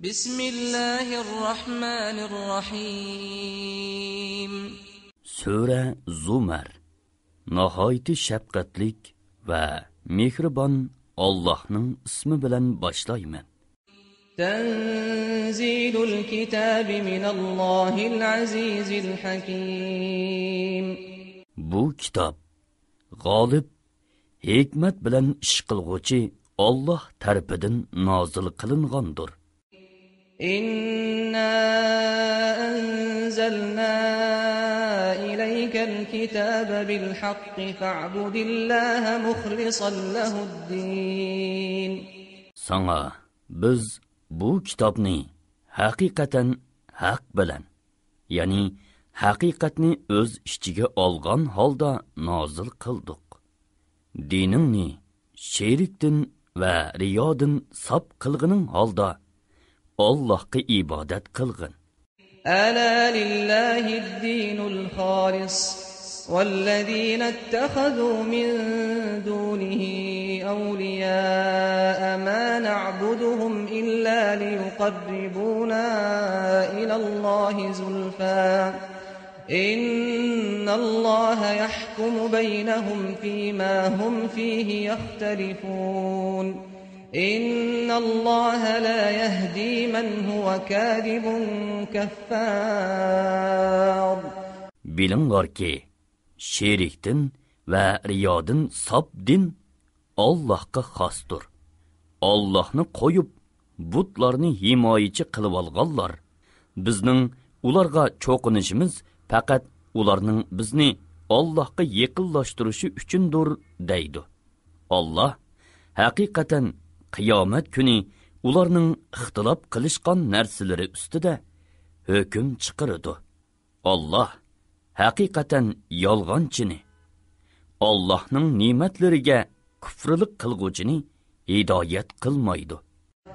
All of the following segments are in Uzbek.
Bismillahirrahmanirrahim. Sura Zumar. Nihoyat shafqatlik va mehribon Allohning ismi bilan boshlayman. Tanzilul kitabi minallohil azizil hakim. Bu kitob g'olib, hikmat bilan ish qilg'uvchi Alloh tarafidan nozil qilingandir. İnna anzalna ilaykal kitabe bil haqqi fa'budillaha mukhlishan lahu'd-din. Sana biz bu kitobni haqiqatan haq bilan, ya'ni haqiqatni o'z ichiga olgan holda nozil qildik. Diningni sherikdan va riyodin sop qilg'inin holda Allohga ibodat qilg'in. Ala lillahid-dinul xolis والذين اتخذوا من دونه أولياء ما نعبدهم إلا ليقربونا إلى الله زلفى إن الله يحكم بينهم فيما هم فيه يختلفون إن الله لا يهدي من هو كاذب كفار. Bilinglarki, şeriktin və riyadın sap din Allahqa xasdır. Allah'ını qoyub, butlarını himayəçi qılıb alğanlar. Bizning ularga çoqunishimiz faqat ularning bizni Allahqa yaqinlashtirishi uchundir deydi. Allah haqiqatan qiyomat kuni ularning ixtilof qilishgan narsalari ustida hukm chiqaradi. Allah haqiqatan yolg'onchini, Allohning ne'matlariga kufrlik qilguvchini hidoyat qilmaydi.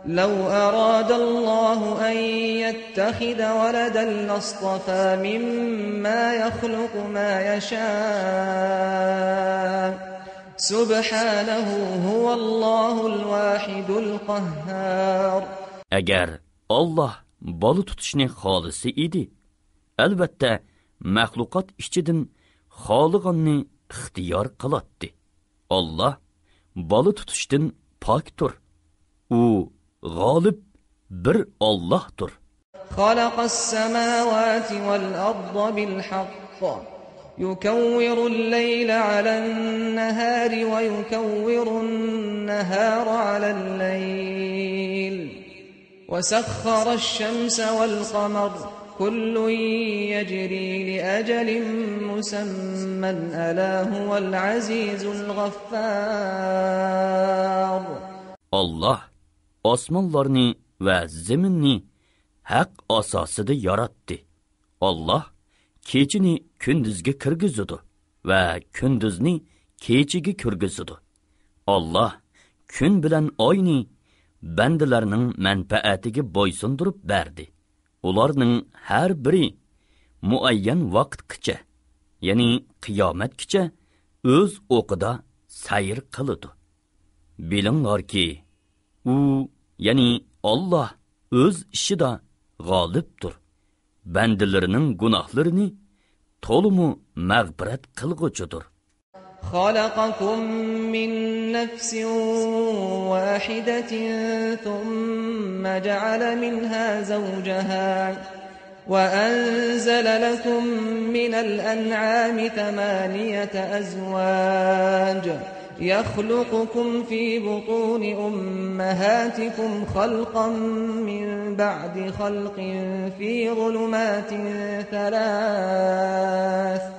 لو أراد الله أن يتخذ ولدا لاصطفى مما يخلق ما يشاء سبحانه هو الله الواحد القهار. Agar Allah bola tutishni xolisi edi, albatta maxluqot ichidan xoliganni ixtiyor qiladi. Allah bola tutishdan pokdir. U g'olib bir Allohdir. Xalaqas samawati wal arda bil haqq yukawwiru al-layla 'ala an-nahari wa yukawwiru an-nahara 'ala al-layl wa sakhkhara ash-shamsa wal qamara كل يجري لأجل مسمى ألا هو العزيز الغفار. Allah osmonlarni va zaminni haq asosida yaratdi. Allah kechini kunduzga kirgizdi va kunduzni kechiga kirgizdi. Allah kun bilan oyni bandalarning manfaatiga bo'ysundirib berdi. Ularning har biri muayyan vaqtgacha, ya'ni qiyomatgacha o'z o'qida sayr qiladi. Bilinglarki, u, ya'ni Allah o'z ishida g'olibdir. Bandalarining gunohlarini to'liq mag'firat qilguchidir. خلقكم من نفس واحدة ثم جعل منها زوجها وأنزل لكم من الأنعام 8 أزواج يخلقكم في بطون أمهاتكم خلقا من بعد خلق في ظلمات 3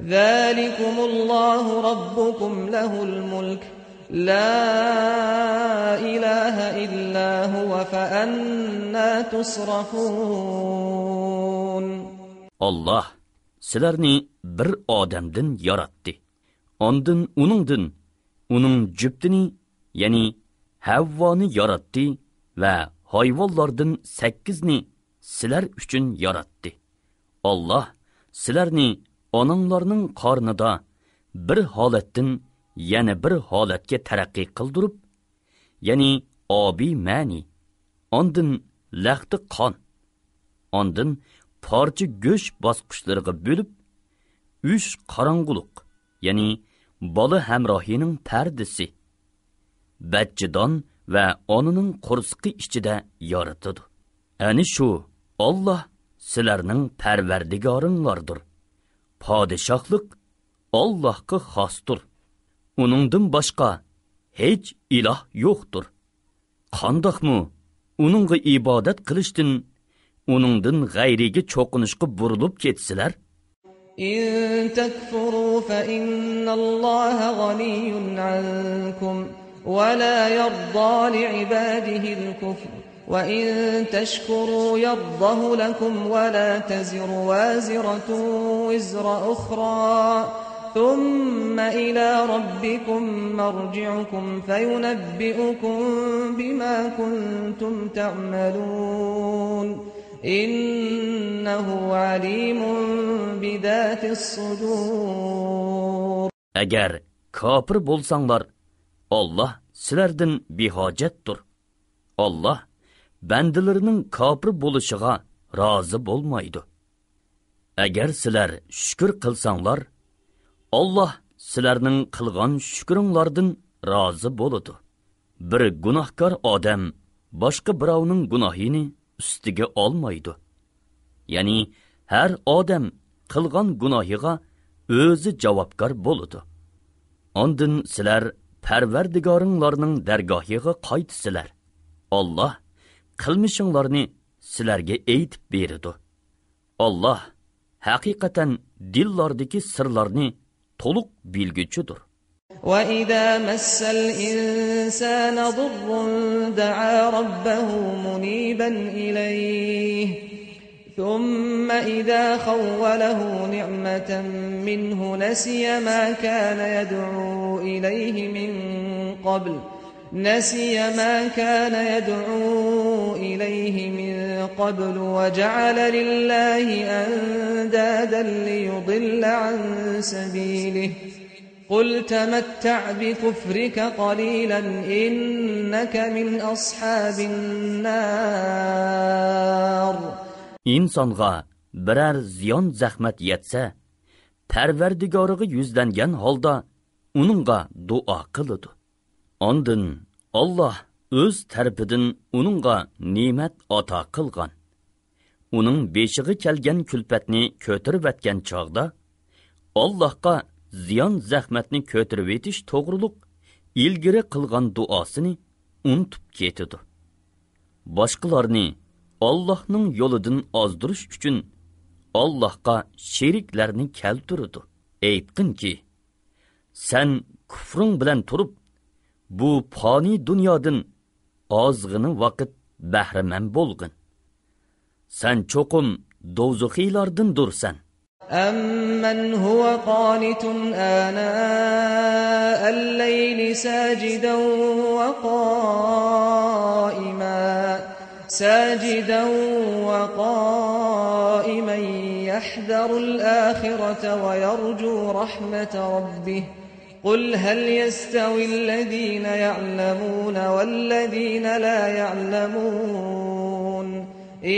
ذلكم الله ربكم له الملك لا إله إلا هو فأنا تصرفون. Allah sizlarni bir odamdan yaratdi. Ondan uning juftini, ya'ni Havvoni yaratdi va hayvonlardan 8ni sizlar uchun yaratdi. Allah sizlarni onanglarning qornida bir holatdan yana bir holatga taraqqiy qildirib, ya'ni obi mani, ondan laxti qon. Ondan parça göç basqıçlarına bölüp, 3 qaranguluq, yani bola hamrohining pardasi, bachchidon va onaning qo'rsqi ichida yaratadi. Ani shu Alloh sizlarning parvardigoringlardir. Podshohlik Allohga xosdir. Uningdan boshqa hech iloh yo'qdir. Qandoqmi uningga ibodat qilishdan, uningdan g'ayriga cho'qinishga burilib ketsizlar? إن تكفروا فإن الله غني عنكم ولا يرضى لعباده الكفر وإن تشكروا يرضه لكم ولا تزر وازرة وزر أخرى ثم إلى ربكم مرجعكم فينبئكم بما كنتم تعملون إنه عليم بذات الصدور. Agar kafir bo'lsanglar, Alloh sizlardan behojatdir. Alloh bandalarining kafir bo'lishiga rozi bo'lmaydi. Agar sizlar shukr qilsanglar, Alloh sizlarning qilgan shukringlardan rozi bo'ladi. Bir gunohkor odam boshqa birovning gunohini ustiga olmaydi. Ya'ni har odam qilgan gunohiga o'zi javobgar bo'ladi. Ondan sizlar Parvardigoringlarning dargohiga qaytsizlar. Alloh qilmishinglarni sizlarga aytib beradi. Alloh haqiqatan dillardagi sirlarni to'liq bilguchidir. وَإِذَا مَسَّ الْإِنسَانَ ضُرٌّ دَعَا رَبَّهُ مُنِيبًا إِلَيْهِ ثُمَّ إِذَا خَوَّلَهُ نِعْمَةً مِّنْهُ نَسِيَ مَا كَانَ يَدْعُو إِلَيْهِ مِن قَبْلُ وَجَعَلَ لِلَّهِ أَندَادًا لِّيُضِلَّ عَن سَبِيلِهِ قُلْ تَمَتَّعْ بِكُفْرِكَ قَلِيلًا إِنَّكَ مِنْ أَصْحَابِ النَّارِ. İnsonga biror ziyon zahmat yetsa, Parvardigoriga yuzlangan holda uningga duo qiladi. Ondan Alloh o'z tarafidan uningga ne'mat ato qilgan. Uning beshiga kelgan kulfatni ko'tarib o'tgan chog'da Allohga ziyon zahmatni ko'tarib etish to'g'riliq ilgari qilgan duosini unutib ketadi. Boshqalarni Allohning yo'lidan ozdirish uchun Allohga sheriklarni keltiradi. Aytqinki, sen kufring bilan turib, bu fani dunyodan ozg'ini vaqt bahramand bo'lgin. Sen cho'qim do'zaxiylardandirsan. أَمَّنْ هُوَ قَانِتٌ آنَاءَ اللَّيْلِ ساجدا وقائما يحذر الآخرة ويرجو رحمة ربه قل هل يستوي الذين يعلمون والذين لا يعلمون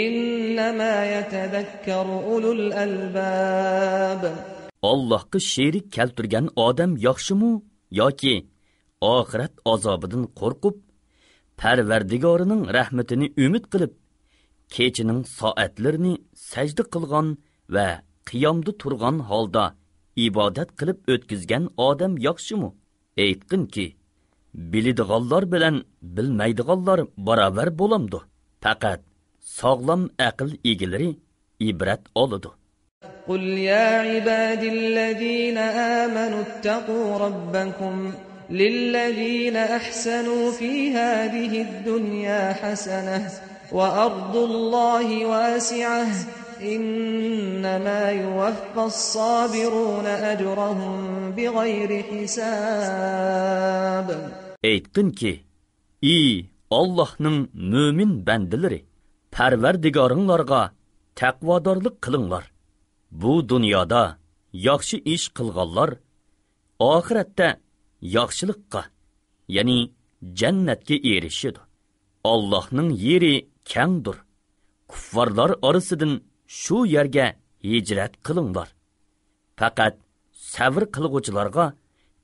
إنما يتذكر أولو الألباب. Allohga sherik keltirgan odam yaxshimi yoki oxirat azobidan qo'rqib, Parvardigorining rahmatini umid qilib, kechining soatlarini sajda qilgan va qiyomda turgan holda ibodat qilib o'tkazgan odam yaxshimi? Aytqinki, biladiganlar bilan bilmaydiganlar barobar bo'lamdi. Faqat sog'lom aql egalari ibrat oladi. قل يا عبادي الذين آمنوا اتقوا ربكم للذين أحسنوا في هذه الدنيا حسنة وأرض الله واسعة إنما يوفى الصابرون أجرهم بغير حساب. Aytqinki, Allohning mo'min bandaları, Parvardigoringlarga taqvodorlik qilinglar. Bu dunyoda yaxshi ish qilganlar oxiratda yaxshilikqa, ya'ni jannatga erishadi. Allohning yeri kengdir, kuffarlar orasidan shu yerga hijrat qilinglar. Faqat sabr qilguvchilarga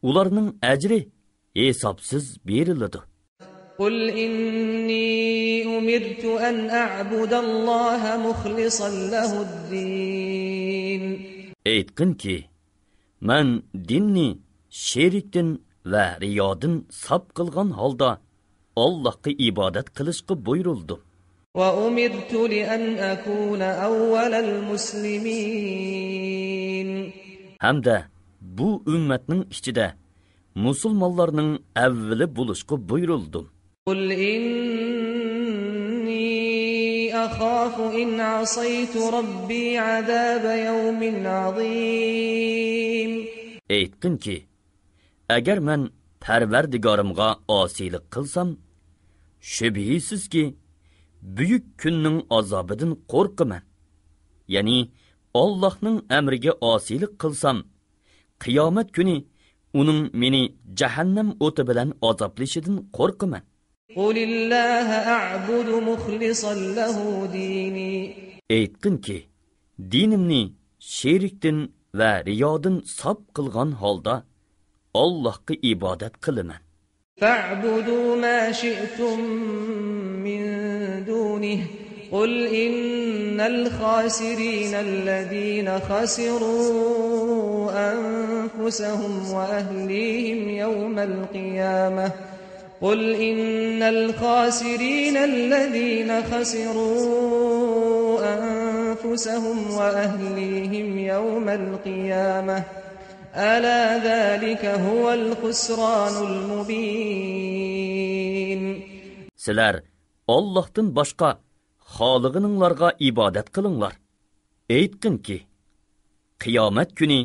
ularning ajri hisobsiz beriladi. قل إني أمرت أن أعبد الله مخلصا له الدين. Aytqinki, men dinni sherikdan va riyodin sap qilgan holda Allohga ibodat qilishga buyurildim. وأمرت لأن أكون أول المسلمين. Hamda bu ummatning ichida musulmonlarning avvali bo'lishga buyurildim. قل إني أخاف إن عصيت ربي عذاب يوم عظيم. Aytqinki, agar men Parvardigorimga osiylik qilsam, shubhisizki buyuk kunning azobidan qo'rqaman. Ya'ni Allohning amriga osiylik qilsam, qiyomat kuni uning meni jahannam o'ti bilan azoblashidan qo'rqaman. Qulillaha a'budu mukhlishan lahu dini. Aytqinki, dinimni sherikdan va riyodin sop qilgan holda Allohga ibodat qilaman. Fa'budu ma shi'tum min dunihi. Qul innal khasirina alladhina khasiru anfusahum wa ahlihim yawmal qiyamah. قل إن الخاسرين الذين خسروا أنفسهم وأهليهم يوم القيامة ألا ذلك هو الخسران المبين. Sizlar Allah'tan başqa xaliqininglarga ibodat qilinglar. Aytqinki, qiyomat kuni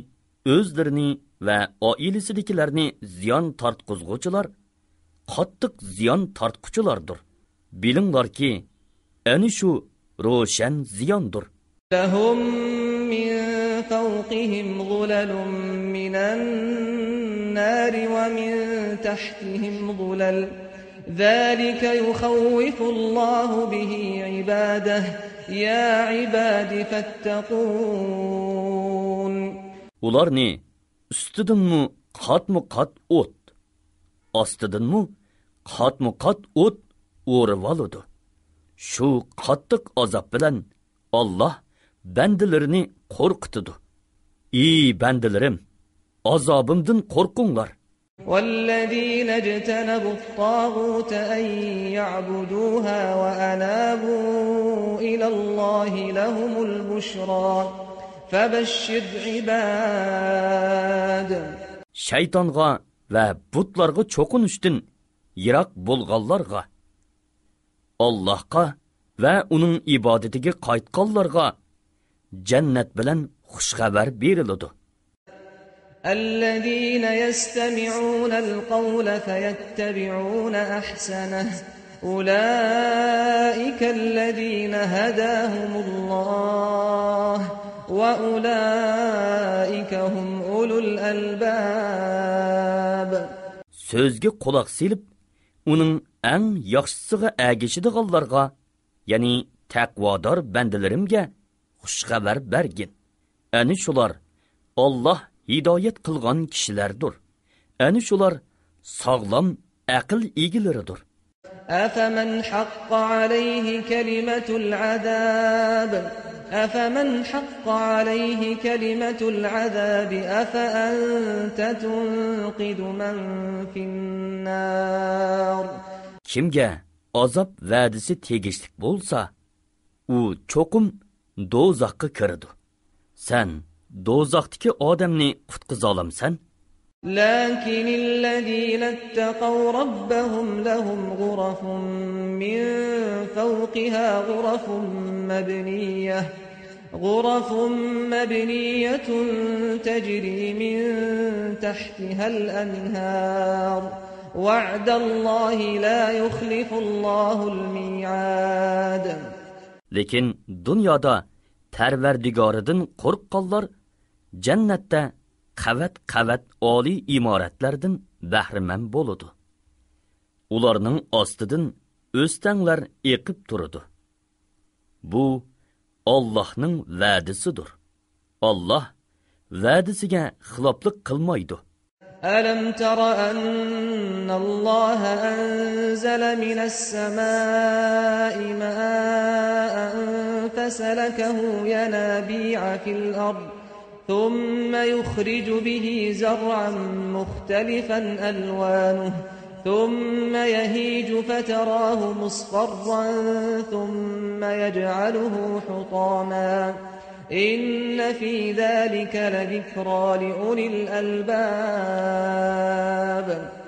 o'zlarini va oilasidagilarni ziyon tortqizguvchilar qattiq ziyon tortquchilardir. Bilinglarki, ani shu ro'shan ziyondir. Lahum min fawqihim zulalun minan nar wa min tahtihim zulal. Zalika yukhawwifu Allahu bihi ibadahu ya ibadi fattaqun. Ularni ustidanmi qatmu-qat o't, ostidanmi qatmu-qat o't o'rib oladi. Shu qattiq azob bilan Alloh bandalarini qo'rqitadi. Ey bandalarim, azobimdan qo'rqinglar. والذين اجتنبوا الطاغوت أن يعبدوها وأنابوا إلى الله لهم البشرى فبشر عباد. Shaytonga va butlarga cho'qinishdan yiroq bo'lganlarga, Allohga va uning ibodatiga qaytganlarga jannat bilan xush xabar beriladi. الذين يستمعون القول فيتبعون أحسنه أولئك الذين هداهم الله وأولئك هم أولو الألباب. Sözge quloq silib, uning eng yaxshisiga ergishadiganlarga, ya'ni taqvodor bandalarimga xush xabar bergin. Ani shular Alloh hidoyat qilgan kishilardir. Ani shular sog'lom aql egilaridir. أفمن حق عليه كلمة العذاب أفأنت تنقذ من في النار. Kimga azob va'dasi tegishlik bo'lsa, u cho'qim do'zaxga kiradi. Sen do'zaxdagi odamni qutqiza olamsan? لكن الذين اتقوا ربهم لهم غرف من فوقها غرف مبنية تجري من تحتها الأنهار وعد الله لا يخلف الله الميعاد. Lekin dunyoda Parvardigoridan qo'rqqanlar jannatda qavat oliy imoratlardan bahriman bo'ladi. Ularning ostidan o'stanglar eqib turadi. Bu Allah'ның va'disidir. Allah va'disiga xiloflik qilmaydi. ألم تر أن الله أنزل من السماء ماء فسلكه ينابيع في الأرض ثم يخرج به زرعا مختلفا ألوانه ثم يهيج فتراه مصفرا ثم يجعله حطاما إن في ذلك لذكرى لأولي الألباب.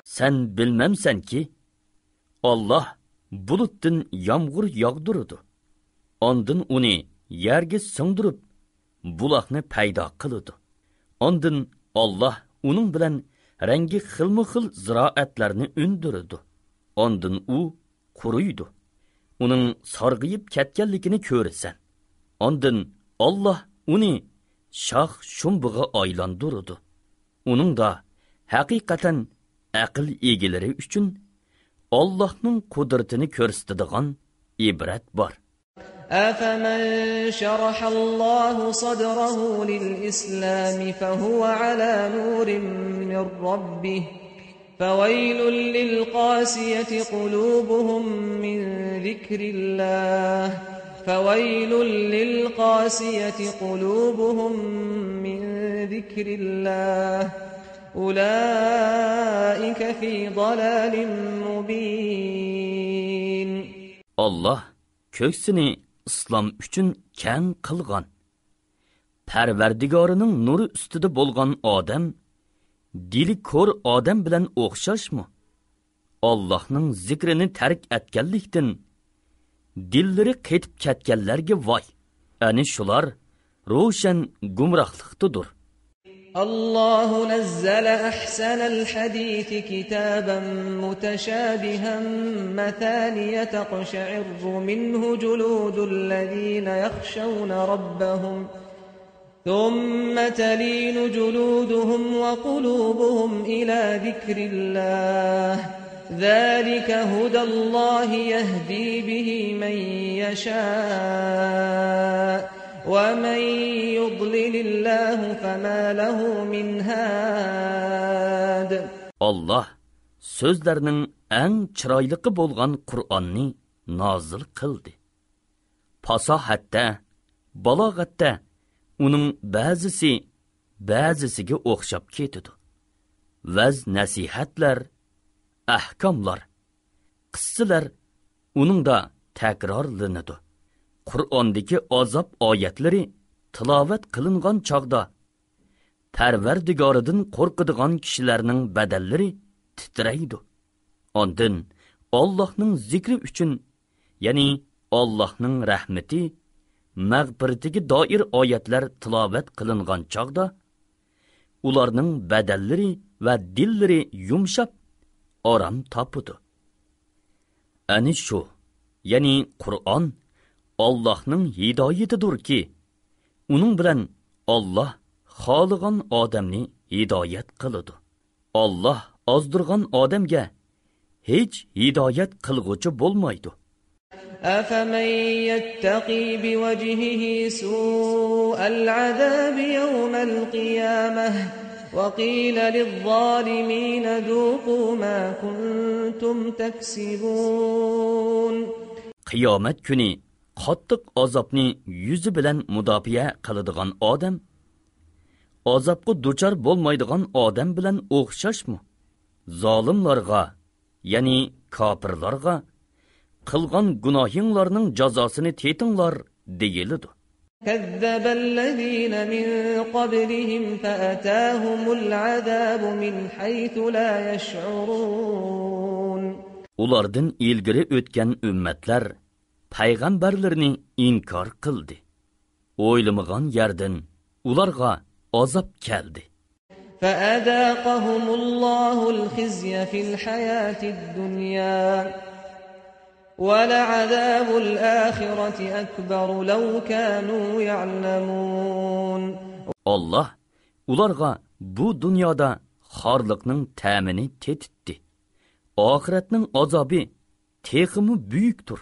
Sen bilmemsen ki Allah bulutdan yağmur yağdırdı. Ondan onu yerge sığdırıp bulaqni paydo qildi. Ondan Allah uning bilan rangi xilma-xil ziroatlarni undirdi. Ondan u quruydi. Uning sarg'ayib ketganligini ko'rasan. Ondan Allah uni shox shumbig'i aylantirdi. Uning da haqiqatan aql egalari uchun Allohning qudratini ko'rsatadigan ibrat bor. أفمن شرح الله صدره للإسلام فهو على نور من ربه فويل للقاسية قلوبهم من ذكر الله فويل للقاسية قلوبهم من ذكر الله أولئك في ضلال مبين. Allah köksini İslam üçün keng qilgan. Parvardigorining nuri ustida bo'lgan odam dili ko'r odam bilan o'xshashmi? Allohning zikrini tark etganlikdan dillari ketib ketganlarga voy. Ani shular ro'shan gumrohlikdadir. الله نزل أحسن الحديث كتابا متشابها مثانية تقشعر منه جلود الذين يخشون ربهم ثم تلين جلودهم وقلوبهم إلى ذكر الله ذلك هدى الله يهدي به من يشاء ومن يضلل الله فما له من هاد. Allah sözlərinin ən çiraylıqı bolğan Qur'anni nazil qıldı. Fasahətdə, balağətdə onun bəzisiga oxşab ketidi. Vəz nəsihətlər, ahkamlar, qıssalar onun da təkrarlanıdı. Qur'ondagi azab oyatlari tilovat qilingan chog'da Parvardigoridan qo'rqadigan kishilarning badallari titraydi. Ondan Allohning zikri uchun, ya'ni Allohning rahmati, mag'firatiga doir oyatlar tilovat qilingan chog'da ularning badallari va dillari yumshab orom topidi. Ani shu, ya'ni Qur'on Allah'ның hidoyatidir ki, uning bilan Allah xohlagan odamni hidoyat qiladi. Allah ozdirgan odamga hech hidoyat qilg'uchi bo'lmaydi. أفمن يتقي بوجهه سوء العذاب يوم القيامة وقيل للظالمين ذوقوا ما كنتم تكسبون. Qiyomat kuni qattiq azobni yuzi bilan mudofaa qiladigan odam azobga duchor bo'lmaydigan odam bilan o'xshashmi? Zolimlarga, ya'ni kofirlarga qilgan gunohinglarning jazosini tetinglar deyiladi. كذب الذين من قبلهم فأتاهم العذاب من حيث لا يشعرون. Ulardan ilgari o'tgan ummatlar payg'ambarlarni inkor qildi. O'ylamagan yerdan ularga azob keldi. فأذاقهم الله الخزي في الحياة الدنيا ولعذاب الآخرة أكبر لو كانوا يعلمون. Allah ularga bu dunyoda xorliqning ta'mini tetitdi. Oxiratning azobi texmi buyukdir.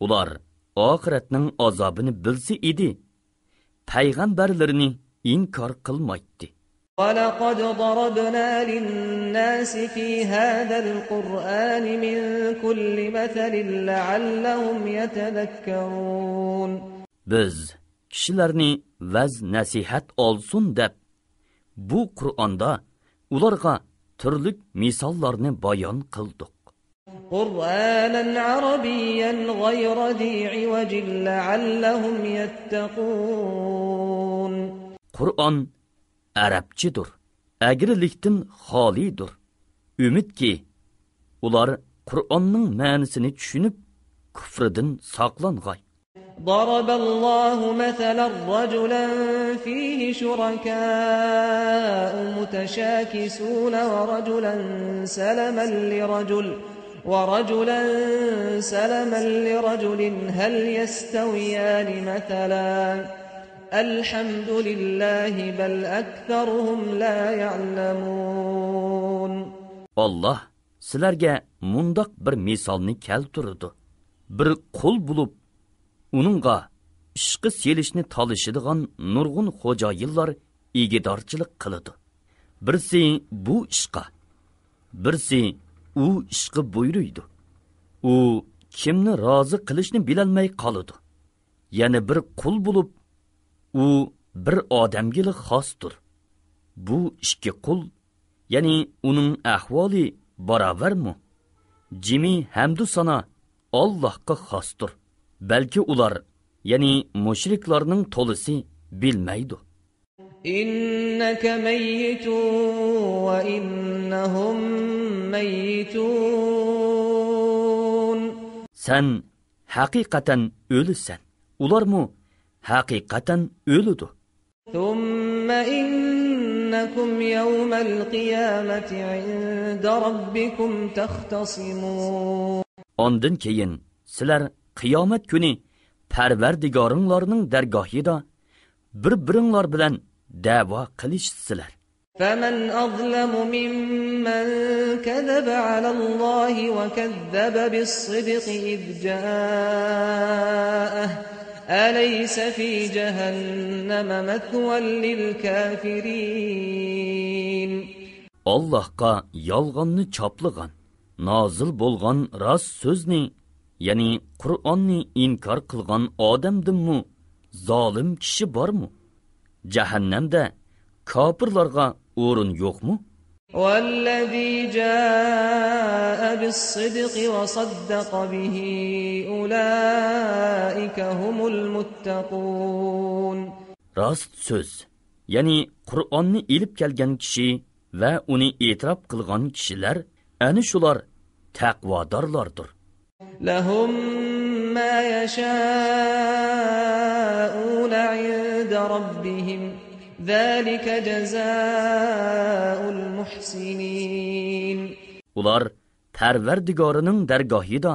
Ular oxiratning azobini bilsa edi, payg'ambarlarni inkor qilmaydi. وَلَقَدْ ضَرَبْنَا لِلنَّاسِ فِي هَذَا الْقُرْآنِ مِنْ كُلِّ مَثَلٍ لَعَلَّهُمْ يَتَذَكَّرُونَ. Biz kishilarni vaz nasihat olsun deb bu Qur'onda ularga turli misollarni bayon qildik. قُرْآنًا عَرَبِيًّا غَيْرَ ذِي عِوَجٍ لَعَلَّهُمْ يَتَّقُونَ. Qur'on arabchidir, agrilikdan xolidir. Umidki ular Qur'onning ma'nosini tushunib, kufridan saqlang'ay. ضرب الله مثلا رجلا فيه شركاء متشاكسون ورجلا سلما لرجل هل يستويان مثلا الحمد لله بل أكثرهم لا يعلمون. Allah sizlarga mundaq bir misolni keltirdi. Bir qul bo'lib uningga ishqi selishni talishadigan nurg'un xo'jayinlar egidorchilik qiladi. Birsi bu ishqa, birsi u ishqi buyuruydi. U kimni rozi qilishni bilolmay qoladi. Yana bir qul bo'lib u bir odamga xosdir. Bu ikki qul, ya'ni uning ahvoli barobarmi? Jimi hamdu sana Allohga xosdir. Balki ular, ya'ni mushriklarning to'lisi bilmaydi. İnneke meyyitun ve innahum meyyitun. Sen haqiqatan ölüsen. Ular mu haqiqatan ölüdü. Thumma innakum yawmal qiyamati inda rabbikum tahtasimun. Ondan keyin sizlar qiyomat kuni Parvardigoringlarning dargohida bir-biringlar bilan da'vo qilishsizlar. فَمَنْ أَظْلَمُ مِمَّنْ كَذَبَ عَلَى اللَّهِ وَكَذَّبَ بِالصِّدْقِ إِذْ جَاءَهُ أَلَيْسَ فِي جَهَنَّمَ مَثْوًى لِلْكَافِرِينَ. Allahqa yolg'onni choplagan, nozil bo'lgan rost so'zni, ya'ni Qur'onni inkor qilgan odamdimmi zolim kishi bormi? Jahannamda kofirlarga o'rin yo'qmi? وَالَّذِي جَاءَ بِالصِّدْقِ وَصَدَّقَ بِهِ أُولَئِكَ هُمُ الْمُتَّقُونَ. Rost so'z, ya'ni Qur'onni ilib kelgan kishi va uni e'tirof qilgan kishilar ana shular taqvodorlardir. لَهُمْ مَا يَشَاءُونَ عِندَ رَبِّهِمْ ذَلِكَ جَزَاءُ الْمُحْسِنِينَ. Ular Parvardigorining dargohida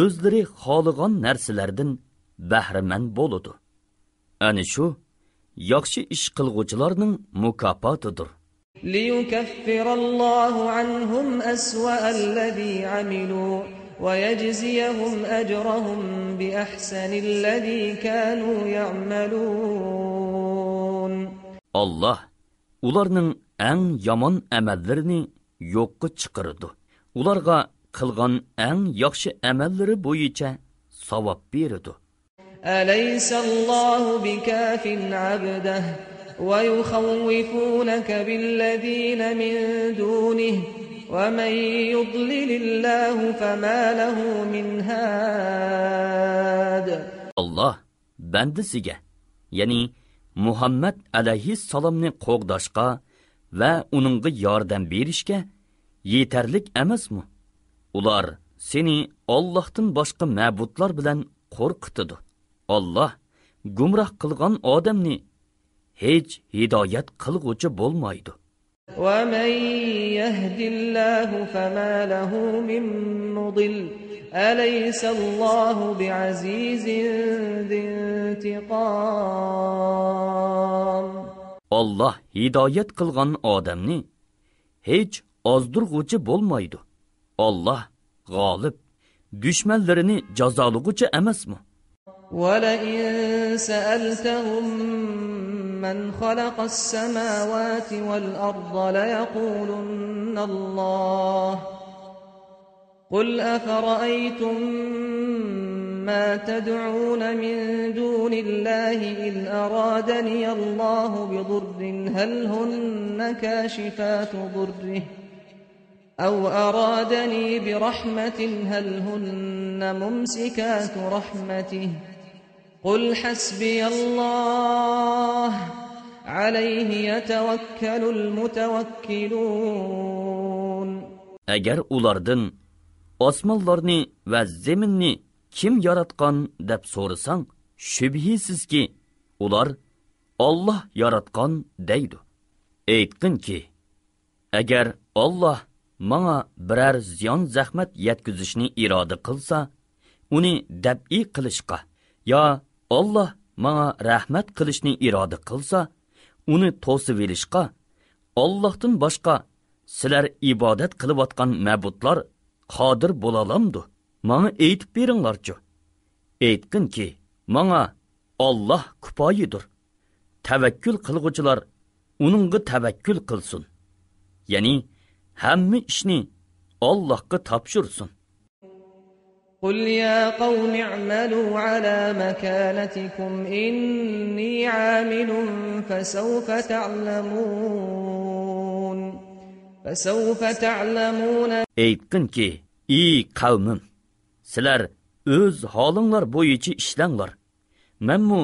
o'zlari xohlagan narsalardan bahramand bo'ladi. Ana shu yaxshi ish qilguvchilarning mukofotidir. لِيُكَفِّرَ اللَّهُ عَنْهُمْ أَسْوَأَ الَّذِي عَمِلُوا وَيَجْزِيَهُمْ أَجْرَهُمْ بِأَحْسَنِ الَّذِي كَانُوا يَعْمَلُونَ. Allah ularning eng yomon amallarini yo'qqa chiqaradi. Ularga qilgan eng yaxshi amallari bo'yicha savob beradi. أَلَيْسَ اللَّهُ بِكَافٍ عَبْدَهُ وَيُخَوِّفُونَكَ بِالَّذِينَ مِن دُونِهِ وَمَن يُضْلِلِ اللَّهُ فَمَا لَهُ مِنْ هَادٍ. Allah bandisiga, ya'ni Muhammad alayhissalomni qo'g'dashqa va uningga yordam berishga yetarlik emasmi? Ular seni Allohdan boshqa ma'budlar bilan qo'rqitadi. Allah gumroh qilgan odamni hech hidoyat qilguvchi bo'lmaydi. وَمَن يَهْدِ اللَّهُ فَمَا لَهُ مِن مُّضِلٍّ أَلَيْسَ اللَّهُ بِعَزِيزٍ ذِي انتِقَامٍ. Allah hidoyat qilgan odamni hech ozdirg'uvchi bo'lmaydi. Allah g'olib, dushmanlarini jazolag'uchi emasmi? وَلَئِن سَأَلْتَهُم مَّنْ خَلَقَ السَّمَاوَاتِ وَالْأَرْضَ لَيَقُولُنَّ اللَّهُ قُلْ أَفَرَأَيْتُم مَّا تَدْعُونَ مِن دُونِ اللَّهِ إِنْ أَرَادَنِيَ اللَّهُ بِضُرٍّ هَلْ هُنَّ كَاشِفَاتُ ضُرِّهِ أَوْ أَرَادَنِي بِرَحْمَةٍ هَلْ هُنَّ مُمْسِكَاتُ رَحْمَتِهِ قُلْ حَسْبِيَ اللَّهُ عَلَيْهِ يَتَوَكَّلُ الْمُتَوَكِّلُونَ. Agar ulardan osmonlarni va zaminni kim yaratgan deb so'rasang, shubhisizki ular Alloh yaratgan deydi. Aytqinki, agar Alloh menga biror ziyon zahmat yetkazishni iroda qilsa, uni dab'i qilishga, yo Alloh menga rahmat qilishni iroda qilsa, uni to'sib olishga, Allohdan boshqa sizlar ibodat qilayotgan ma'budlar qodir bo'lalamdi. Menga aytib beringlarchi. Aytqinki, menga Alloh kifoyidir. Tavakkul qilguvchilar uningga tavakkul qilsin. Ya'ni hamma ishni Allohga topshirsin. قُلْ يَا قَوْمِ اعْمَلُوا عَلَى مَكَانَتِكُمْ إِنِّي عَامِلٌ فَسَوْفَ تَعْلَمُونَ. Aytqinki, ey qavmim, sizlar o'z holinglar bo'yicha ishlanglar. Menmu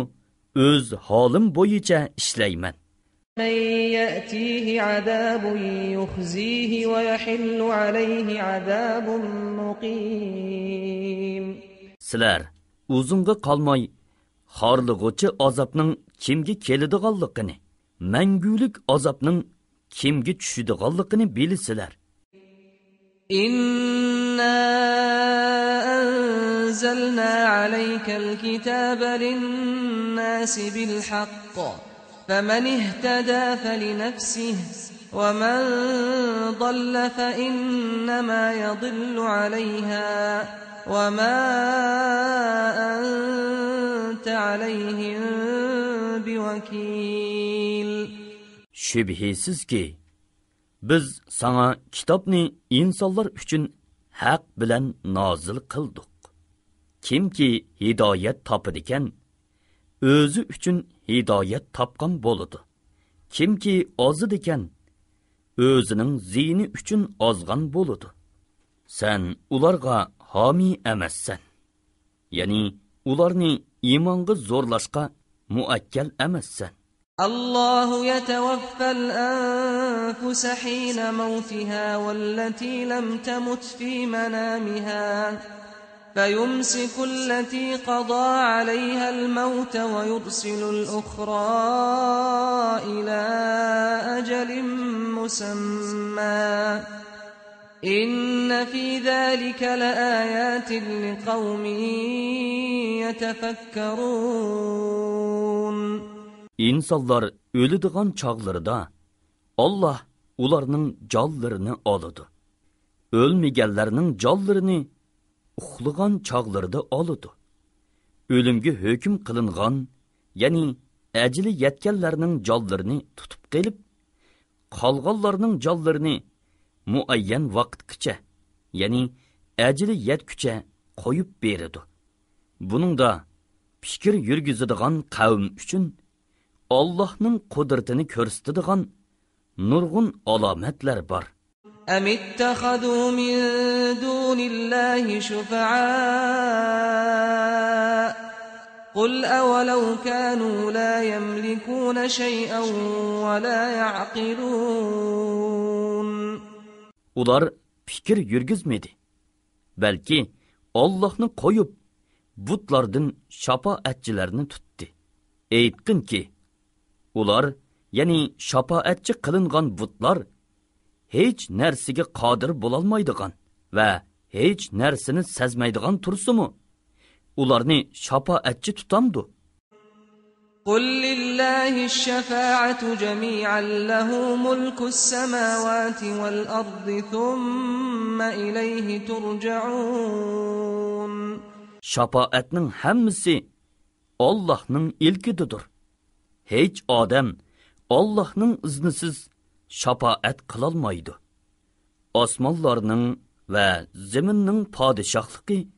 o'z holim bo'yicha ishlayman. مَن يَأْتِيهِ عَذَابٌ يُخْزِيهِ وَيَحِلُّ عَلَيْهِ عَذَابٌ مُقِيمٌ. Sizlar uzunga qolmay xorlig'uchi azobning kimga keladiganligini, mangulik azobning kimga tushadiganligini bilasizlar. إِنَّا أَنزَلْنَا عَلَيْكَ الْكِتَابَ لِلنَّاسِ بِالْحَقِّ فَمَنِ اهْتَدَى فَلِنَفْسِهِ وَمَنْ ضَلَّ فَإِنَّمَا يَضِلُّ عَلَيْهَا وَمَا أَنْتَ عَلَيْهِمْ بِوَكِيلٍ. Şübhisizki biz sana kitobni insonlar uchun haq bilan nozil qildik. Kimki hidoyat topadigan, o'zi uchun hidoyat topgan bo'ladi. Kimki ozid ekan, o'zining ziyni uchun ozgan bo'ladi. Sen ularga homi emassan. Ya'ni ularni iymonga zo'rlashga muakkal emassan. الله يتوفى الأنفس حين موتها والتي لم تمت في منامها فيمسك التي قضى عليها الموت ويرسل الأخرى إلى أجل مسمى إن في ذلك لآيات لقوم يتفكرون. İnsanlar ölüdigan çağlarida Allah ularning jonlarini oladi. Ölmegenlerinin jonlarini uxlagan çağlarida oladi. Ölümge hüküm kılıngan, yani ecili yetkenlerinin jonlarini tutup gelip, kalganlarının jonlarini muayyen vaqtgacha, yani ecili yetkiche koyup beridi. Bunun da fikir yürgüzüdigan kavm üçün Allah'ның kudretini körstüdigan nurgun alametler var. أَمِ اتَّخَذُوا مِن دُونِ اللَّهِ شُفَعَاءَ قُلْ أَوَلَوْ كَانُوا لَا يَمْلِكُونَ شَيْئًا وَلَا يَعْقِلُونَ. Ular fikir yürgüzmedi. Belki Allah'ını koyup butlardan şafaatçilerini tuttu. Aytqin ki, ular, yani şafaatçi kılıngan butlar, hiç nersiga qodir bo'lolmaydigan va hech narsani sezmaydigan tursumu? Ularni şafaatçi tutamdı. قُلْ لِلَّهِ الشَّفَاعَةُ جَمِيعًا لَهُ مُلْكُ السَّمَاوَاتِ وَالْأَرْضِ ثُمَّ إِلَيْهِ تُرْجَعُونَ. Şafaatning hammasi Allah'ның ilkididir. Hiç adam Allah'ның iznisiz şafaat kılalmaydı. Osmonlarning va zaminning podshohligi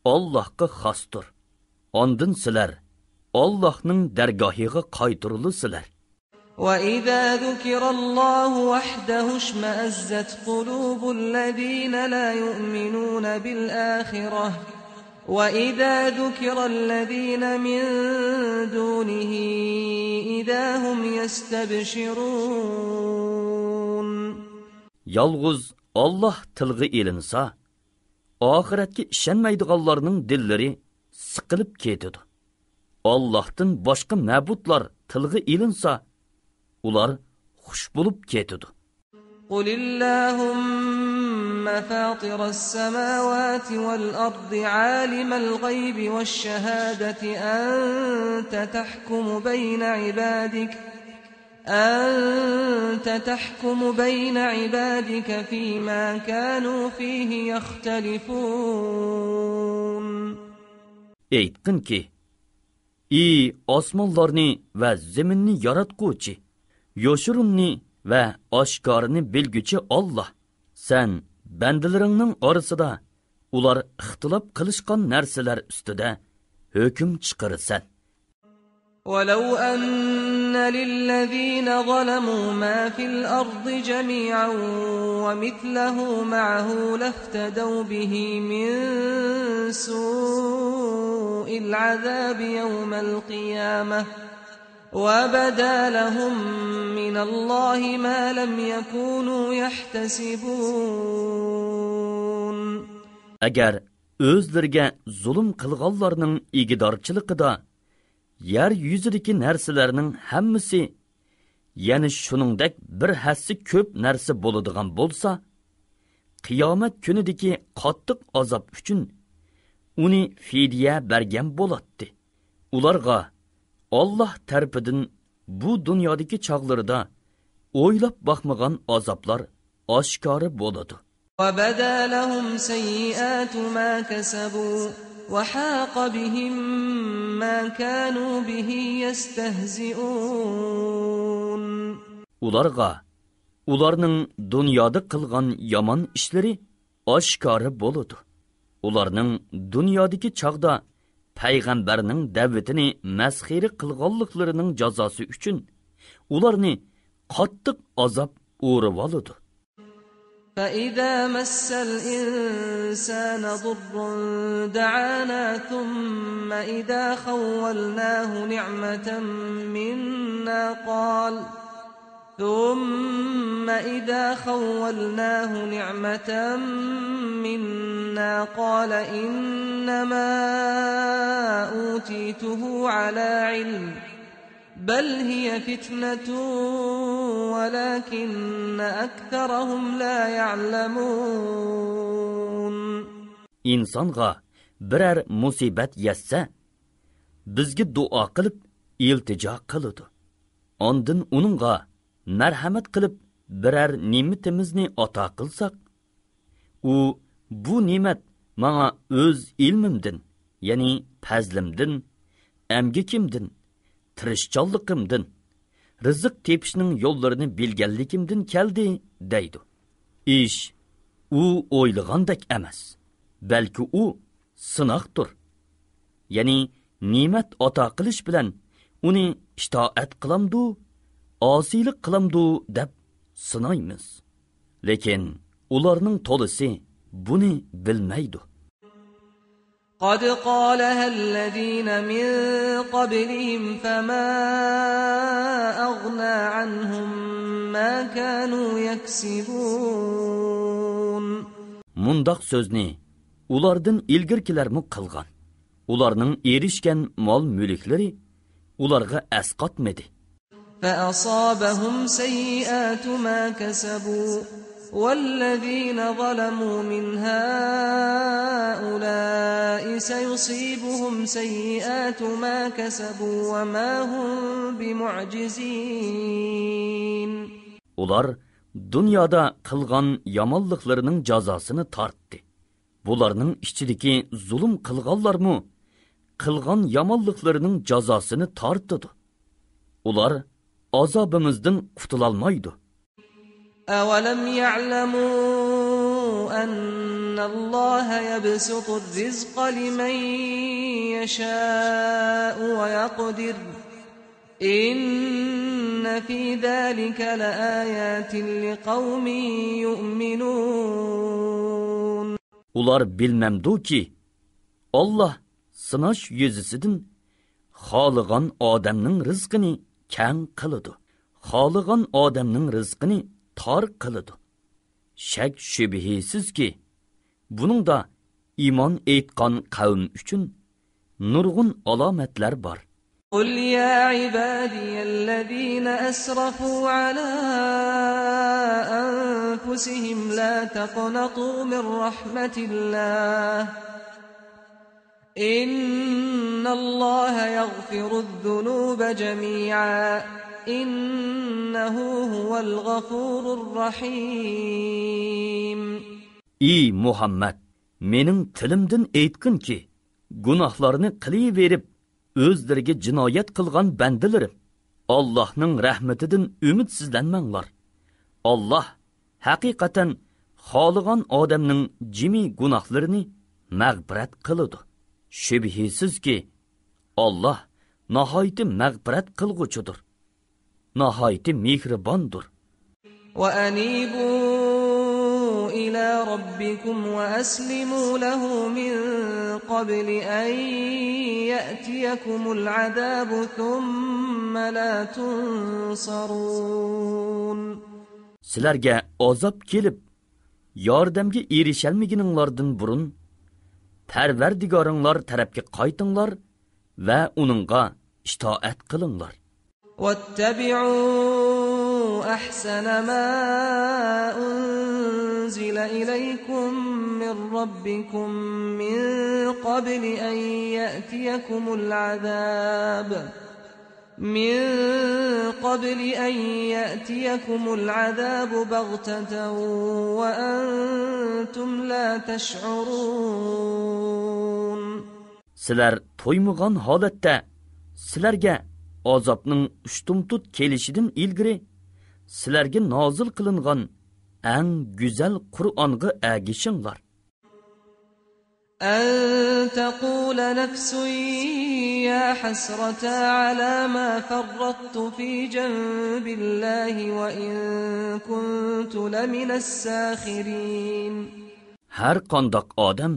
Allohga xosdir. Ondan sizlar Allohning dargohiga qaytirilisizlar. وَإِذَا ذُكِرَ اللَّهُ وَحْدَهُ اشْمَأَزَّتْ قُلُوبُ الَّذِينَ لَا يُؤْمِنُونَ بِالْآخِرَةِ وَإِذَا ذُكِرَ الَّذِينَ مِن دُونِهِ إِذَا هُمْ يَسْتَبْشِرُونَ. Yalğız Allah tilg'i elinsa, oxiratga ishonmaydiganlarning dillari siqilib ketadi. Allohdan boshqa ma'budlar tilg'i elinsa, ular xush bo'lib ketadi. قُلِ اللَّهُمَّ فَاطِرَ السَّمَاوَاتِ وَالْأَرْضِ عَالِمَ الْغَيْبِ وَالشَّهَادَةِ أنت تحكم بين عبادك فيما كانوا فيه يختلفون. Aytqin ki, ey osmonlarni va zaminni yaratguvchi, yoshirunni va oshkorini bilguchi Alloh, sen bandalaringning orasida ular ixtilof qilishgan narsalar ustida hukm chiqarasan. ولو أن للذين ظلموا ما في الأرض جميعا ومثله معه لافتدوا به من سوء العذاب يوم القيامة وبدا لهم من الله ما لم يكونوا يحتسبون. Agar o'zlariga zulm qilganlarning igidorchiligida yer yuzidagi narsalarning hammasi, ya'ni shuningdek bir hassi ko'p narsa bo'ladigan bo'lsa, qiyomat kunidagi qattiq azob uchun uni fidya bergan bo'ladi. Ularga Alloh tarafidan bu dunyodagi chog'larida o'ylab baxmagan azoblar oshkora bo'ladi. وَبَدَا لَهُمْ سَيِّئَاتُ مَا كَسَبُوا وَحَاقَ بِهِمْ مَا كَانُوا بِهِ يَسْتَهْزِئُونَ. Ularga ularning dunyoda qilgan yomon ishlari oshkora bo'ladi. Ularning dunyodagi chog'da payg'ambarning da'vatini masxira qilganliklarining jazosi uchun ularni qattiq azob o'rib oladi. فَإِذَا مَسَّ الْإِنسَانَ ضُرٌّ دَعَانَا ثُمَّ إِذَا خَوَّلْنَاهُ نِعْمَةً مِنَّا قَالَ إِنَّمَا أُوتِيتُهُ عَلَى عِلْمٍ بل هي فتنة ولكن أكثرهم لا يعلمون. İnsonga biror musibat yetsa, bizga duo qilib iltijo qiladi. Ondan uningga marhamat qilib biror ne'matimizni ato qilsak, u bu ne'mat menga o'z ilmimdan, ya'ni fazlimdan, amgakimdan, tirishchanligimdan, rizq tepishning yo'llarini bilganligimdan keldi deydi. Ish u o'ylagandek emas, balki u sinoqdir. Ya'ni ne'mat ato qilish bilan uni itoat qilamdu, osiylik qilamdu deb sinaymiz. Lekin ularning to'lisi buni bilmaydi. قد قالها الذين من قبلهم فما أغنى عنهم ما كانوا يكسبون. Mundaq so'zni ulardan ilgirkilarmi qilgan. Ularning erishgan mol-mulklari ularga asqatmadi. فأصابهم سيئات ما كسبوا والذين ظلموا من هؤلاء سيصيبهم سيئات ما كسبوا وما هم بمعجزين. Ular dunyoda qilgan yomonliklarining jazosini tortdi. Bularning ichidagi zulm qilganlarmi qilgan yomonliklarining jazosini tortadi. Ular azobimizdan qutulolmaydi. أَوَلَمْ يَعْلَمُوا أَنَّ اللَّهَ يَبْسُطُ الرِّزْقَ لِمَن يَشَاءُ وَيَقْدِرُ إِنَّ فِي ذَلِكَ لَآيَاتٍ لِقَوْمٍ يُؤْمِنُونَ. Ular bilmemdu ki Allah sınaş yüzüsüdün xalıgan adamның rızkını kən qılıdı. Xalıgan adamның rızkını tar qılıdı. Şək şübhisiz ki bunun da iman etqan qavm üçün nurgun alametler var. قُلْ يَا عِبَادِيَ الَّذِينَ أَسْرَفُوا عَلَى أَنفُسِهِمْ لَا تَقْنَطُوا مِنْ رَحْمَةِ اللَّهِ إِنَّ اللَّهَ يَغْفِرُ الذُّنُوبَ جَمِيعًا إِنَّهُ هُوَ الْغَفُورُ الرَّحِيمُ. Ey Muhammed, mening tilimdan aytqin ki, günahlarını qiliverib özleriga jinoyat qilgan bandilarim, Allohning rahmatidan umidsizlanmanglar. Allah haqiqatan xoligan odamning jimi gunohlarini mag'firat qiladi. Shubhisizki Allah nihoyat mag'firat qilguchidir, nihoyat mehribondir. وَأَنِيبُوا إِلَى رَبِّكُمْ وَأَسْلِمُوا لَهُ مِنْ قَبْلِ أَنْ يَأْتِيَكُمُ الْعَذَابُ ثُمَّ لَا تُنْصَرُونَ. Sizlarga azab kelib, yordamga erishalmaganinglardan burun Parvardigoringlar tarafga qaytinglar va uningga itoat qilinglar. وَاتَّبِعُوا أَحْسَنَ مَا أُنْزِلَ إِلَيْكُمْ مِنْ رَبِّكُمْ مِنْ قَبْلِ أَنْ يَأْتِيَكُمُ الْعَذَابُ بَغْتَةً وَأَنْتُمْ لَا تَشْعُرُونَ. Sizlar to'ymagan holatda sizlarga azobning ushtumtut kelishidan ilgari sizlarga nozil qilingan eng go'zal Qur'onga agishinglar. أَن تَقُولَ نَفْسٌ يَا حَسْرَتَا عَلَى مَا فَرَّطتُ فِي جَنبِ اللَّهِ وَإِن كُنتُ لَمِنَ السَّاخِرِينَ. Har qandoq odam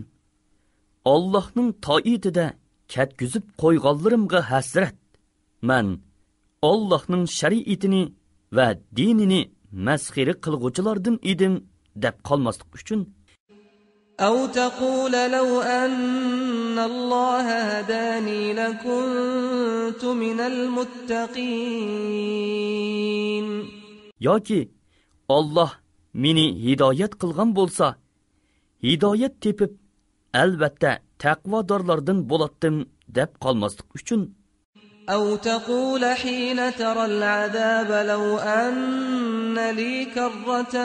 Allohning to'yitida ketkizib qo'yganlarimga hasrat. Men Allohning shariatini va dinini masxira qilguvchilardan edim deb qolmaslik uchun أو تقول لو أن الله هداني لكنت من المتقين. yoki Allah meni hidoyat qilgan bo'lsa, hidoyat tepib albatta taqvodorlardan bo'latdim deb qolmaslik uchun أو تقول حين ترى العذاب لو أن لي كرة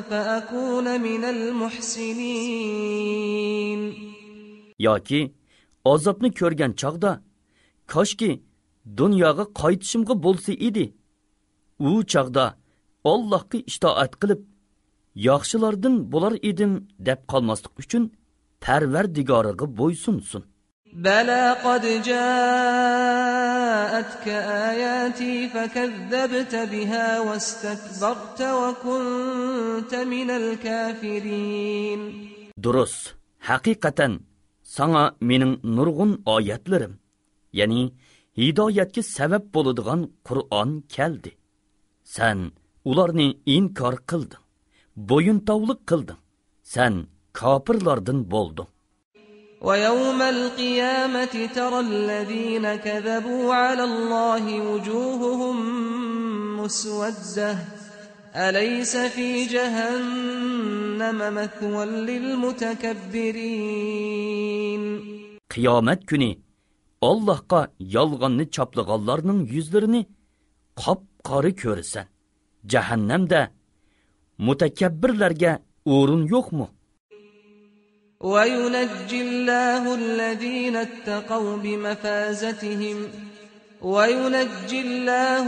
فأكون من المحسنين. yoki azobni ko'rgan chaqda koshki dunyoga qaytishimga bo'lsa edi, u chaqda Allohga itoat qilib yaxshilardan bo'lar edim deb qolmaslik uchun Parvardigoriga bo'ysunsin. بلى قد جاءتك آياتي فكذبت بها واستكبرت وكنت من الكافرين. Durus, haqiqatan sana mening nurg'un oyatlarim, ya'ni hidoyatga sabab bo'ladigan Qur'on keldi. Sen ularni inkor qilding, bo'yintovlik qilding. Sen kofirlardan bo'lding. ويوم القيامة ترى الذين كذبوا على الله وجوههم مسودة أليس في جهنم مثوى للمتكبرين. Qiyomat kuni Allohga yolg'onni chaplaganlarning yuzlarini qop-qora ko'rasan. Jahannamda mutakabbirlarga o'rin yo'qmi? وينجي الله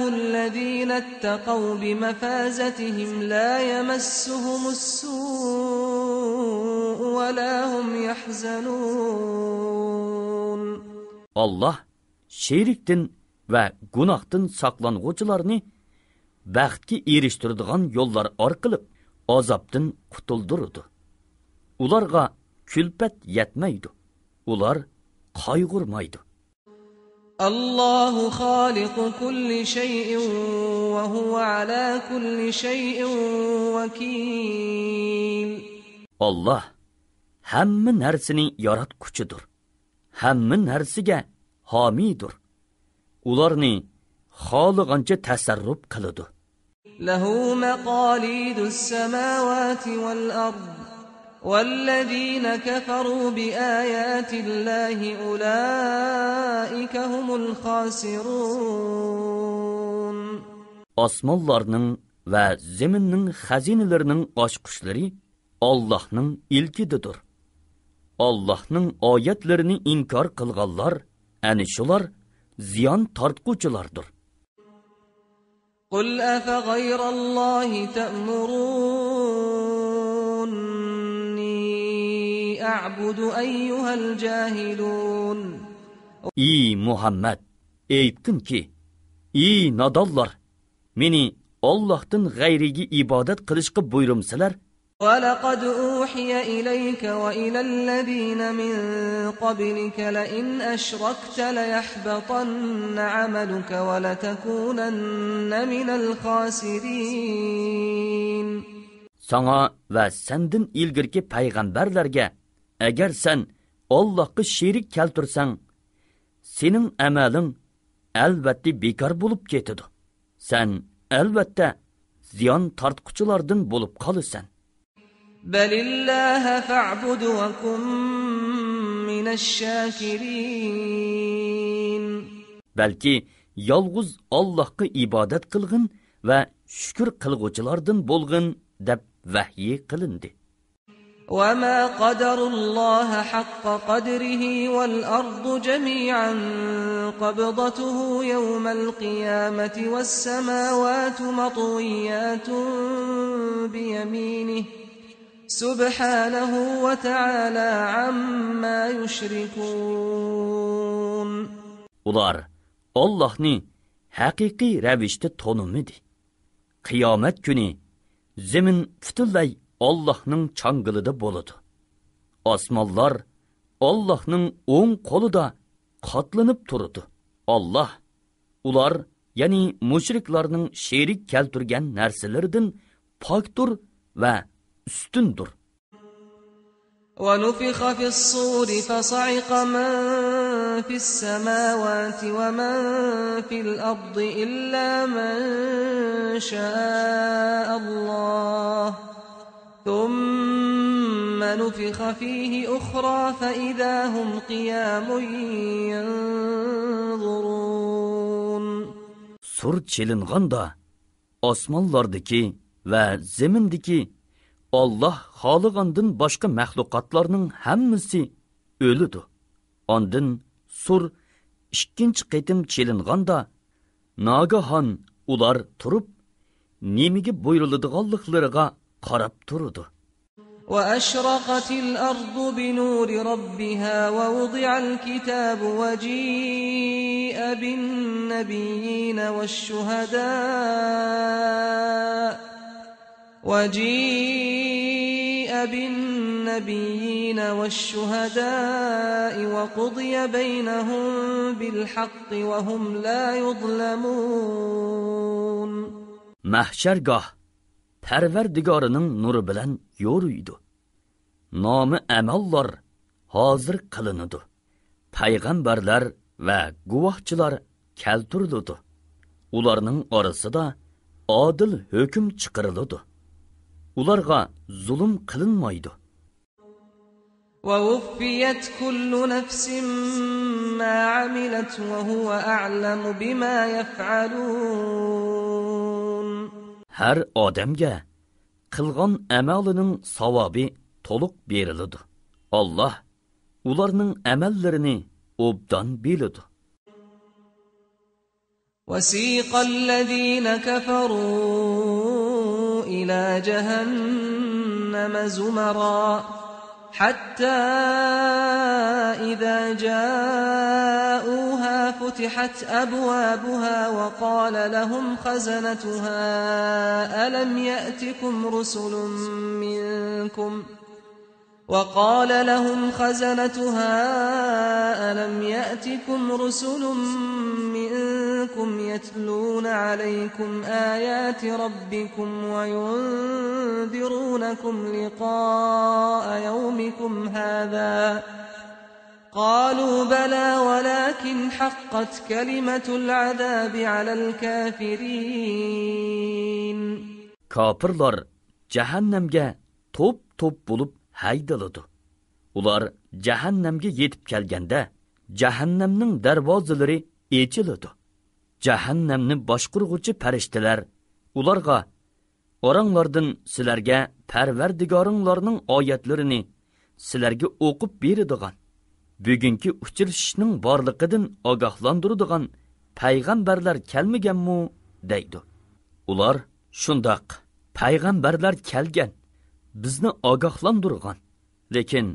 الذين اتقوا بمفازتهم لا يمسهم السوء ولا هم يحزنون. Allah şeriktin və günahdan saqlanğucularını bəxtki eriştirdiğən yollar arqılıb azabdan qutuldurdu. Ularga külpət yetmeydi. Ular qaygurmaydı. Allahu xaliqu kulli şeyin ve huve ala kulli şeyin vekil. Allah həmmi nərsini yaratqucudur. Həmmi nərsiga hamidir. Ularni xaliqanca təsərrüf qılıdı. Lahu maqalidus semawati vel ard. وَالَّذِينَ كَفَرُوا بِآيَاتِ اللَّهِ أُولَٰئِكَ هُمُ الْخَاسِرُونَ. Osmonlarning va zaminning xazinalarining ochqishlari Allohning ilkididir. Allohning oyatlarini inkor qilganlar ana shular ziyon tortquchilardir. Qul afa g'ayrallohi ta'murun a'budu ayyuhal jahilun. Ey Muhammad, aytdim ki, ey nadollar, meni Allohdan g'ayriga ibodat qilishga buyurumsizlar. وَلَقَدْ أُوحِيَ إِلَيْكَ وَإِلَى الَّذِينَ مِنْ قَبْلِكَ لَئِنْ أَشْرَكْتَ لَيَحْبَطَنَّ عَمَلُكَ وَلَتَكُونَنَّ مِنَ الْخَاسِرِينَ. Sana və səndən ilgirki peyğəmbərlərə, əgər sən Allahqa şerik keltirsən, senin əməlin əlbəttə bekar bulub ketidi. Sən əlbəttə ziyan tartquculardan bulub qalısan. Belillaha fa'bud ve kun minash-shakirin. Belki yalğız Allahqa ibadet qılğın və şükür qılğuculardan bolğun deb vahyi qılındı. وَمَا قَدَرُ اللَّهَ حَقَّ قَدْرِهِ وَالْأَرْضُ جَمِيعًا قَبْضَتُهُ يَوْمَ الْقِيَامَةِ وَالسَّمَاوَاتُ مَطْوِيَّاتٌ بِيَمِينِهِ سُبْحَانَهُ وَتَعَالَى عَمَّا يُشْرِكُونَ. Ular Allah'ni haqiqiy ravishda tanımıdı. Qiyomat kuni zemin butunlay Allah'ның çangılida boludu. Osmonlar Allah'ның o'ng qo'lida qatlanib turdi. Allah ular, ya'ni mushriklarning sherik keltirgan narsalardan pokdir va ustundir. وَنُفِخَ فِي الصُّورِ فَصَعِقَ مَنْ فِي السَّمَاوَاتِ وَمَنْ فِي الْأَرْضِ إِلَّا مَنْ شَاءَ اللَّهُ ثُمَّ نُفِخَ فِيهِ أُخْرَى فَإِذَا هُمْ قِيَامٌ يَنْظُرُونَ. Sur çelinganda osmonlardagi va zamindagi Allah xoligandan boshqa mahluqotlarning hammasi o'lidi. Ondan sur ikkinchi qitim chelinganda nagahan ular turib nemiga buyuriladiganliklariga qarab turdi. وَأَشْرَقَتِ الْأَرْضُ بِنُورِ رَبِّهَا وَوُضِعَ الْكِتَابُ وَجِيءَ بِالنَّبِيِّينَ وَالشُّهَدَاءِ وَقُضِيَ بَيْنَهُم بِالْحَقِّ وَهُمْ لَا يُظْلَمُونَ. Mahşergah Perverdigarının nuru bilen yoruydu. Namı amallar hazır kılınıdı. Peygamberler ve guvahçılar keltürlüdü. Ularının arası da adil hüküm çıkarılıdı. Ularga zulüm kılınmaydı. وَوُفِّيَتْ كُلُّ نَفْسٍ مَا عَمِلَتْ وَهُوَ أَعْلَمُ بِمَا يَفْعَلُونَ. Her adamga qilgan amalining savobi to'liq beriladi. Allah ularning amallarini obdan biladi. وسيق الذين كفروا إلى جهنم زمرا حتى إذا جاءوها فتحت أبوابها وقال لهم خزنتها ألم يأتكم رسل منكم يتلون عليكم آيات ربكم وينذرونكم لقاء يومكم هذا قالوا بلى ولكن حقت كلمة العذاب على الكافرين. Kafirlar cehennemge top bulup haydaladı. Ular cehennemge yetip kelgende cehennemning darvozalari echiladi. Cehennemni boshqurg'uvchi farishtalar ularga oranglardan sizlarga Parvardigoringlarning oyatlarini sizlarga o'qib beradigan, bugungi uchrashishning borligidan ogohlantiradigan payg'ambarlar kelmaganmi deydi. Ular shundoq payg'ambarlar kelgan, bizni ogohlantirgan, lekin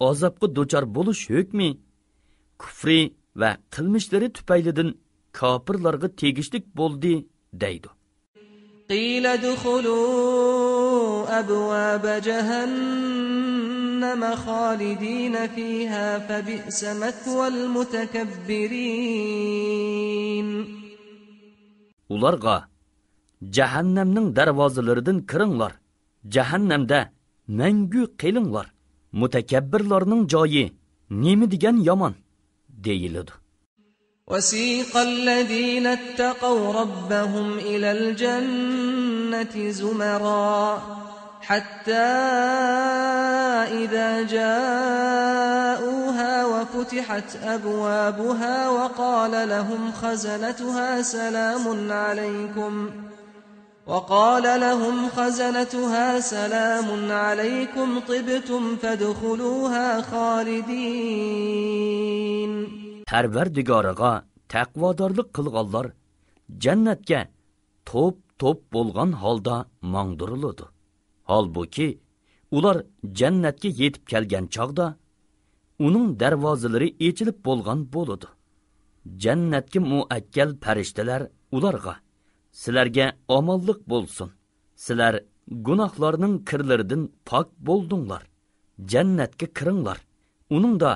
azobga duchor bo'lish hukmi kufri va qilmishlari tufaylidan kafirlarga tegishlik bo'ldi deydi. قيل ادخلوا أبواب جهنم خالدين فيها فبئس مثوى المتكبرين. Ularga cehennemning darvozalaridan kiringlar, cehennemde mangu qilinglar, mutakabbirlarning joyi nima degan yomon deyiladi. وسيق الذين اتقوا ربهم إلى الجنة زمرا حتى إذا جاءوها وفتحت أبوابها وقال لهم خزنتها سلام عليكم طبتم فادخلوها خالدين. Parvardigoriga taqvodorlik qilganlar jannatga top bo'lgan holda mangdiriladi. Halbuki ular jannatga yetib kelgan chog'da uning darvozalari ochilib bo'lgan bo'ladi. Jannatga muakkal farishtalar ularga sizlarga omonlik bo'lsin. Sizlar gunohlarning kirlaridan pok bo'ldinglar. Jannatga kiringlar. Uningda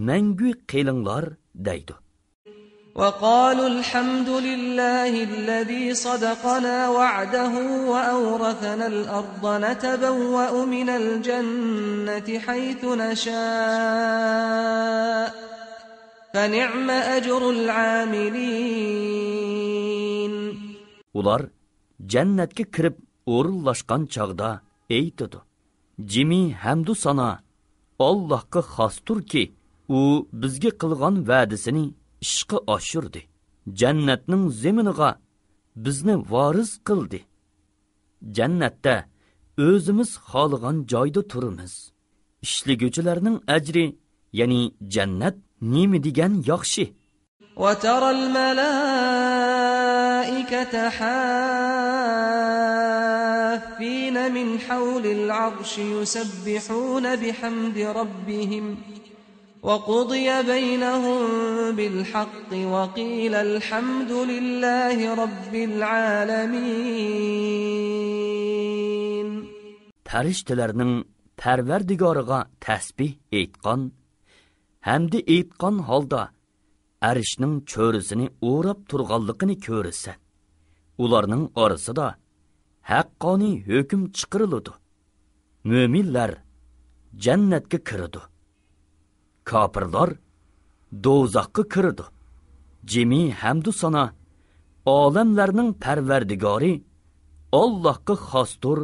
mangu qilinglar deydi. وقالوا الحمد لله الذي صدقنا وعده وأورثنا الأرض نتبوأ من الجنة حيث نشاء فنعم أجر العاملين. Ular jannatga kirib o'rinlashgan chog'da aytadi: Jimi hamdu sana Allohga xosturki, u bizga qilgan va'dasini ishga oshirdi. Jannatning zeminiga bizni voris qildi. Jannatda o'zimiz xohlagan joyda turamiz. Ishliguvchilarning ajri, ya'ni jannat nima degan yaxshi. وترى الملائكة حافين من حول العرش يسبحون بحمد ربهم وقضي بينهم بالحق وقيل الحمد لله رب العالمين. Farishtalarning Parvardigoriga tasbih aytgan hamda aytgan holda arishning cho'risini o'rab turganligini ko'rsa, ularning orasida haqqoniy hukm chiqariladi. Mo'minlar jannatga kiradi. Kafirlar do'zaxga kiradi. Jimi hamdu sana olamlarning Parvardigori Allohga xosdir